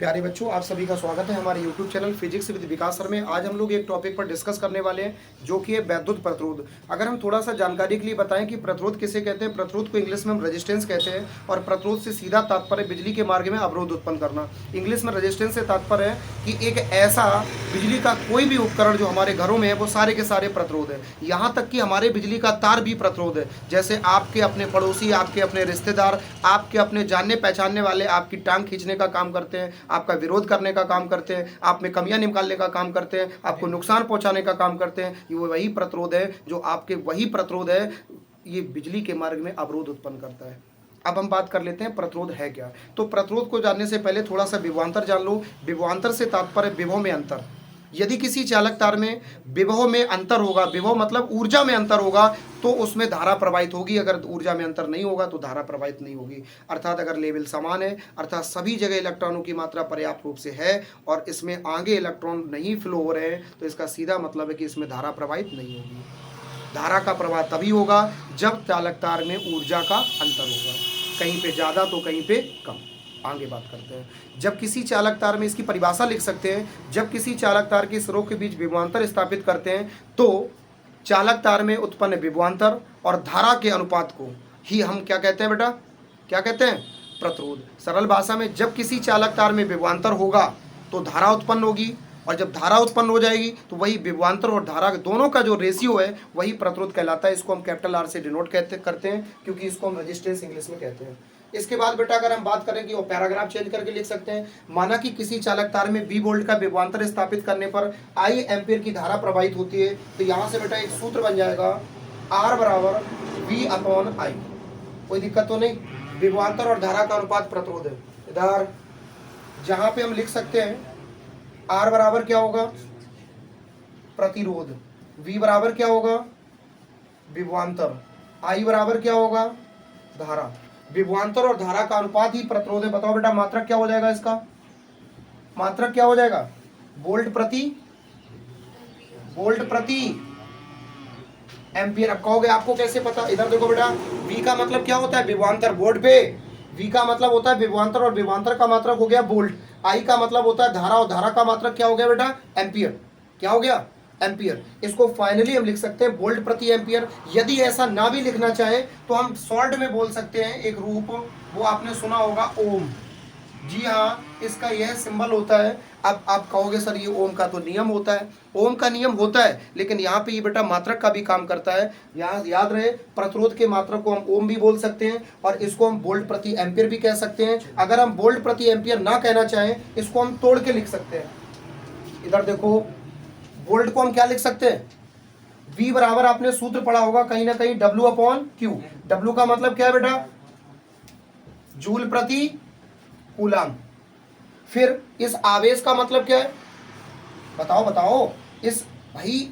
प्यारे बच्चों, आप सभी का स्वागत है हमारे YouTube channel physics with Vikas sir में। आज हम लोग एक टॉपिक पर डिस्कस करने वाले हैं जो कि है वैद्युत प्रतिरोध। अगर हम थोड़ा सा जानकारी के लिए बताएं कि प्रतिरोध किसे कहते हैं। प्रतिरोध को इंग्लिश में हम रेजिस्टेंस कहते हैं और प्रतिरोध से सीधा तात्पर्य बिजली के मार्ग में अवरोध उत्पन्न करना। इंग्लिश में रेजिस्टेंस से तात्पर्य है कि एक ऐसा बिजली का कोई भी उपकरण जो हमारे घरों में है वो सारे के सारे प्रतिरोध है। यहाँ तक कि हमारे बिजली का तार भी प्रतिरोध है। जैसे आपके अपने पड़ोसी, आपके अपने रिश्तेदार, आपके अपने जानने पहचानने वाले आपकी टांग खींचने का काम करते हैं, आपका विरोध करने का काम करते हैं, आप में कमियां निकालने का काम करते हैं, आपको नुकसान पहुंचाने का काम करते हैं। ये वही प्रतिरोध है जो आपके वही प्रतिरोध है, ये बिजली के मार्ग में अवरोध उत्पन्न करता है। अब हम बात कर लेते हैं प्रतिरोध है क्या। तो प्रतिरोध को जानने से पहले थोड़ा सा विभवांतर जान लो। विभवांतर से तात्पर्य विभव में अंतर। यदि किसी चालक तार में विभव में अंतर होगा, विभव मतलब ऊर्जा में अंतर होगा, तो उसमें धारा प्रवाहित होगी। अगर ऊर्जा में अंतर नहीं होगा तो धारा प्रवाहित नहीं होगी। अर्थात अगर लेवल समान है, अर्थात सभी जगह इलेक्ट्रॉनों की मात्रा पर्याप्त रूप से है और इसमें आगे इलेक्ट्रॉन नहीं फ्लो हो रहे हैं, तो इसका सीधा मतलब है कि इसमें धारा प्रवाहित नहीं होगी। धारा का प्रवाह तभी होगा जब चालक तार में ऊर्जा का अंतर होगा, कहीं पे ज़्यादा तो कहीं पे कम। आगे बात करते हैं। जब किसी चालक तार में, इसकी परिभाषा लिख सकते हैं, जब किसी चालक तार की स्रोत के बीच विभवांतर स्थापित करते हैं तो चालक तार में उत्पन्न विभवांतर और धारा के अनुपात को ही हम क्या कहते हैं बेटा, क्या कहते हैं, प्रतिरोध। सरल भाषा में जब किसी चालक तार में विभवांतर होगा तो धारा उत्पन्न होगी, और जब धारा उत्पन्न हो जाएगी तो वही विभवांतर और धारा दोनों का जो रेशियो है वही प्रतिरोध कहलाता है। इसको हम कैपिटल आर से डिनोट करते हैं क्योंकि इसको हम रेजिस्टेंस इंग्लिश में कहते हैं। इसके बाद बेटा अगर हम बात करें कि वो पैराग्राफ चेंज करके लिख सकते हैं। माना कि किसी चालक तार में V वोल्ट का विभवांतर स्थापित करने पर I एम्पीयर की धारा प्रवाहित होती है, तो यहाँ से बेटा एक सूत्र बन जाएगा R बराबर V/I। कोई दिक्कत तो नहीं। विभवांतर और धारा का अनुपात प्रतिरोध है। इधर जहां पे हम लिख सकते हैं R बराबर क्या होगा, प्रतिरोध, V बराबर क्या होगा, विभवांतर, I बराबर क्या होगा, धारा। विभवांतर और धारा का अनुपात ही प्रतिरोध है। बताओ बेटा मात्रक क्या हो जाएगा इसका, मात्रक क्या हो जाएगा, वोल्ट प्रति एम्पियर। अब कहोगे आपको कैसे पता, इधर देखो बेटा, V का मतलब क्या होता है, विभवांतर। बोर्ड पे V का मतलब होता है विभवांतर और विभवांतर का मात्रक हो गया वोल्ट। I का मतलब होता है धारा और धारा का मात्रक क्या हो गया बेटा, एम्पियर। क्या हो गया, एम्पियर। इसको फाइनली हम लिख सकते हैं वोल्ट प्रति एम्पियर। यदि ऐसा ना भी लिखना चाहे तो हम शॉर्ट में बोल सकते हैं एक रूप, वो आपने सुना होगा, ओम। जी हाँ, इसका यह सिंबल होता है। अब आप कहोगे सर ये ओम का तो नियम होता है। ओम का नियम होता है, लेकिन यहाँ पे ये बेटा मात्रक का भी काम करता है। यहाँ याद रहे, प्रतिरोध के मात्रक को हम ओम भी बोल सकते हैं और इसको हम वोल्ट प्रति एम्पियर भी कह सकते हैं। अगर हम वोल्ट प्रति एम्पियर ना कहना चाहें, इसको हम तोड़ के लिख सकते हैं। इधर देखो, वोल्ट को हम क्या लिख सकते हैं, V बराबर आपने सूत्र पढ़ा होगा कहीं ना कहीं, W/Q। W का मतलब क्या है बेटा, जूल प्रति कूलाम। फिर इस आवेश का मतलब क्या है, बताओ इस भाई,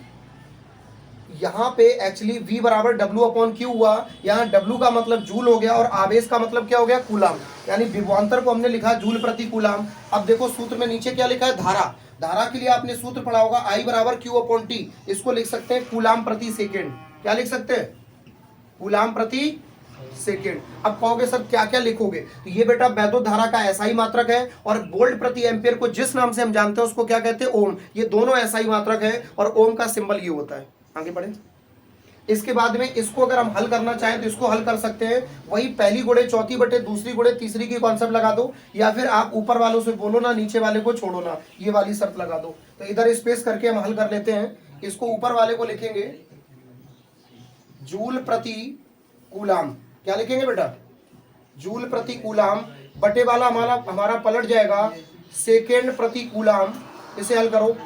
यहां पे एक्चुअली V बराबर W/Q हुआ। यहाँ W का मतलब जूल हो गया और आवेश का मतलब क्या हो गया, कूलाम। यानी विभवांतर को हमने लिखा जूल प्रति कूलाम। अब देखो सूत्र में नीचे क्या लिखा है, धारा। धारा के लिए आपने सूत्र पढ़ा होगा I बराबर Q/T। इसको लिख सकते हैं कूलाम प्रति सेकेंड। क्या लिख सकते हैं, कूलाम प्रति सेकेंड। अब कहोगे सर क्या क्या लिखोगे, तो ये बेटा वैद्युत धारा का ऐसा ही मात्रक है और वोल्ट प्रति एम्पियर को जिस नाम से हम जानते हैं उसको क्या कहते हैं, ओम। ये दोनों ऐसा ही मात्रक है और ओम का सिंबल ये होता है। आगे बढ़े। इसके बाद में इसको अगर हम हल करना चाहें तो इसको हल कर सकते हैं, वही पहली गुणे चौथी बटे दूसरी गुणे तीसरी की कॉन्सेप्ट लगा दो, या फिर आप ऊपर वालों से बोलो ना, नीचे वाले को छोड़ो ना, ये वाली शर्त लगा दो। तो इधर स्पेस करके हम हल कर लेते हैं। इसको ऊपर वाले को लिखेंगे जूल प्रति कूलाम। क्या लिखेंगे बेटा, जूल प्रति कूलाम, बटे वाला हमारा पलट जाएगा सेकेंड प्रति कूलाम। इसे हल करो,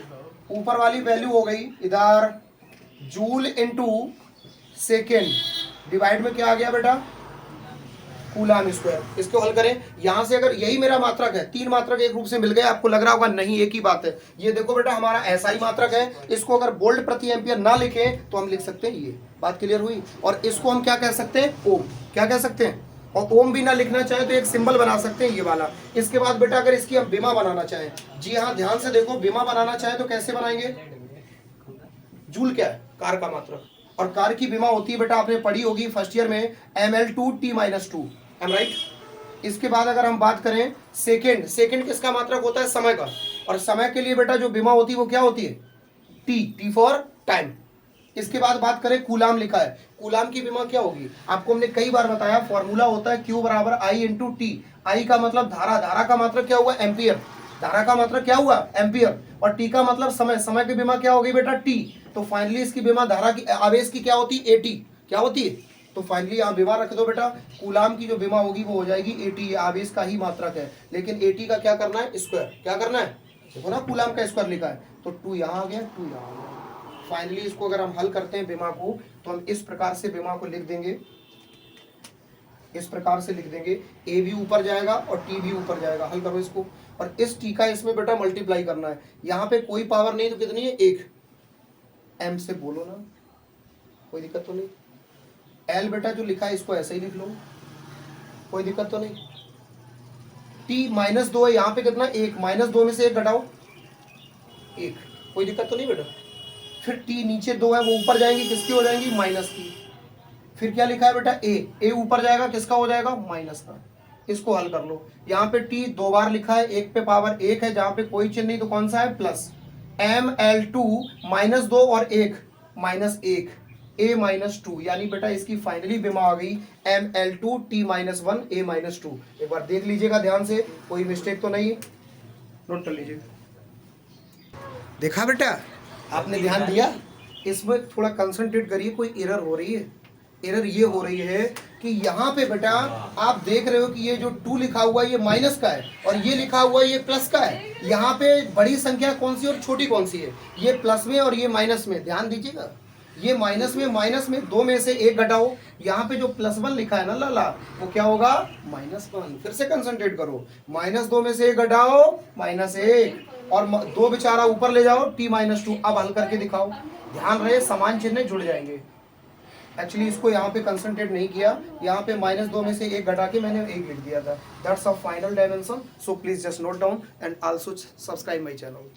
ऊपर वाली वैल्यू हो गई इधर जूल इनटू सेकेंड, डिवाइड में क्या आ गया बेटा, कूलाम स्क्वायर। इसको हल करें, यहां से अगर यही मेरा मात्रक है, तीन मात्रक एक रूप से मिल गए, आपको लग रहा होगा नहीं एक ही बात है। ये देखो बेटा हमारा ऐसा ही मात्रक है। इसको अगर वोल्ट प्रति एम्पियर ना लिखें तो हम लिख सकते हैं ये। बात क्लियर हुई। और इसको हम क्या कह सकते हैं, ओम। क्या कह सकते हैं, और ओम भी ना लिखना चाहे तो एक सिंबल बना सकते हैं, ये वाला। इसके बाद बेटा अगर इसकी हम विमा बनाना चाहें, जी हाँ ध्यान से देखो, विमा बनाना चाहे तो कैसे बनाएंगे, जूल क्या है, कार का मात्रक, और कार की विमा होती है बेटा, आपने पढ़ी होगी फर्स्ट ईयर में, ml2t-2। M right. इसके बाद अगर हम बात करें सेकेंड, सेकेंड किसका मात्रक होता है? समय का। और समय के लिए बेटा जो विमा होती है वो क्या होती है? T, T for time. इसके बाद बात करें कूलाम लिखा है, कूलाम की विमा क्या होगी? आपको हमने कई बार बताया, फॉर्मूला होता है Q बराबर आई इंटू टी। आई का मतलब धारा, धारा का मात्रक क्या हुआ? एम्पियर। धारा का मात्रक क्या हुआ? एम्पियर। और टी का मतलब समय, समय की विमा क्या होगी बेटा? टी। तो फाइनली इसकी विमा धारा की, आवेश की क्या होती है? एटी। क्या होती है? तो फाइनली यहाँ विमा रख दो बेटा, कूलाम की जो विमा होगी वो हो जाएगी एटी। आवेश का ही मात्रक है, लेकिन एटी का क्या करना है? स्क्वायर। क्या करना है? देखो ना कूलाम का स्क्वायर लिखा है, तो 2 यहाँ आ गया, 2 यहाँ आ गया। फाइनली इसको अगर हम हल करते हैं विमा को, तो हम इस प्रकार से विमा को लिख देंगे, इस प्रकार से लिख देंगे, ए भी ऊपर जाएगा और टी भी ऊपर जाएगा। हल करो इसको, और इस टी का इसमें बेटा मल्टीप्लाई करना है। यहाँ पे कोई पावर नहीं तो कितनी है? 1। एम से बोलो ना, कोई दिक्कत तो नहीं। एल बेटा जो लिखा है इसको ऐसे ही लिख लो, कोई दिक्कत तो नहीं। टी -2 है, यहाँ पे कितना? 1। -2 में से 1 घटाओ, 1। कोई दिक्कत तो नहीं बेटा। फिर टी नीचे 2 है, वो ऊपर जाएंगी, किसकी हो जाएंगी? माइनस की। फिर क्या लिखा है बेटा? ए ऊपर जाएगा, किसका हो जाएगा? माइनस का। इसको हल कर लो। यहाँ पे टी 2 बार लिखा है, 1 पे पावर 1 है, जहाँ पे कोई चिन्ह नहीं तो कौन सा है? प्लस। ML2 -2 और 1 -1, A -2, यानी बेटा इसकी फाइनली विमा आ गई ML2 T -1 A -2। एक बार देख लीजिएगा ध्यान से, कोई मिस्टेक तो नहीं, नोट कर लीजिए। देखा बेटा, आपने ध्यान दिया? इसमें थोड़ा कंसंट्रेट करिए, कोई एरर हो रही है। एरर ये हो रही है कि यहाँ पे बेटा आप देख रहे हो कि ये जो 2 लिखा हुआ है ये माइनस का है, और ये लिखा हुआ है ये प्लस का है। यहाँ पे बड़ी संख्या कौन सी और छोटी कौन सी है? ये प्लस में और ये माइनस में। ध्यान दीजिएगा, ये माइनस में 2 में से 1 घटाओ। यहाँ पे जो +1 लिखा है ना लाला, वो क्या होगा? -1। फिर से कंसंट्रेट करो, -2 में से 1 घटाओ, -1, और 2 बेचारा ऊपर ले जाओ, T -2। अब हल करके दिखाओ। ध्यान रहे समान चिन्ह जुड़ जाएंगे। एक्चुअली इसको यहाँ पे कंसंट्रेट नहीं किया, यहाँ पे -2 में से 1 घटा के मैंने 1 लिख दिया था। That's a final dimension, so please just note down and also subscribe my channel.